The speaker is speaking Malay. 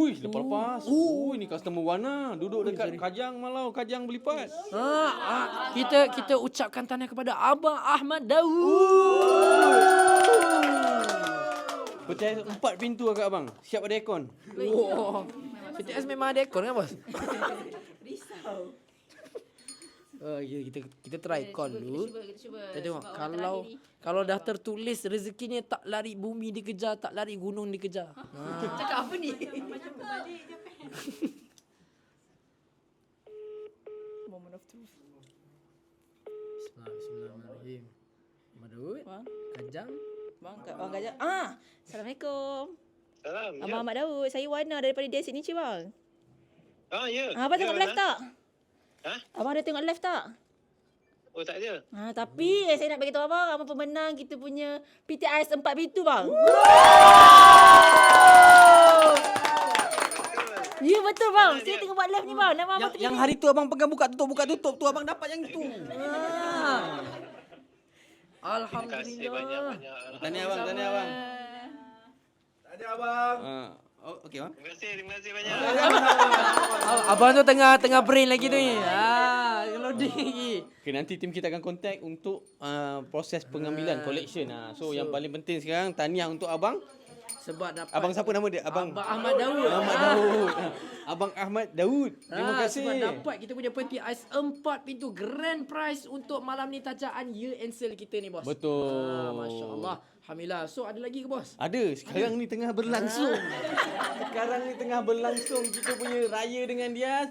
Ui, lepas. Ui, ni customer warna. Duduk dekat Kajang Malau, Kajang berlipat. Kita ucapkan tahniah kepada Abang Ahmad Daud. Percaya 4 pintu agak abang. Siap ada aircon. Wow. PTS memang ada aircon kan bos? Risau. Kita try aircon dulu. Kita cuba. Kita tengok Sebab orang terakhir ni. kalau dah tertulis rezekinya tak lari bumi dikejar, tak lari gunung dikejar. Cakap apa ni? Macam berbalik je pen. Moment of truth. Bismillahirrahmanirrahim. Madud, Bang, Kajang. bang Gajah. Assalamualaikum. Salam. Abang Ahmad Daud, saya Wana daripada Dia Signature bang. Ya. Abang tengok live tak? Ha? Abang ada tengok live tak? Oh, tak ada. Tapi saya nak bagi tahu abang pemenang kita punya PTIS 4 pintu bang. Ya betul bang. Saya tengah buat live ni bang. Nama abang Yang hari tu abang pegang buka tutup tu abang dapat yang itu. Terima kasih Alhamdulillah. banyak-banyak. Tahniah abang, tahniah abang. Tahniah abang. Okey bang. Terima kasih banyak. Abang tu tengah brain lagi tu ni. Loading lagi. Okay, nanti tim kita akan contact untuk proses pengambilan collection. So yang paling penting sekarang tahniah untuk abang. Sebab dapat Abang siapa nama dia? Abang Ahmad Daud. Ahmad Daud. Abang Ahmad Daud. Terima kasih. Sebab dapat kita punya peti ais 4 pintu grand prize untuk malam ni tajaan year end sale kita ni bos. Betul. Masya-Allah. Alhamdulillah. So ada lagi ke bos? Ada. Sekarang ni tengah berlangsung. Sekarang ni tengah berlangsung kita punya raya dengan dia.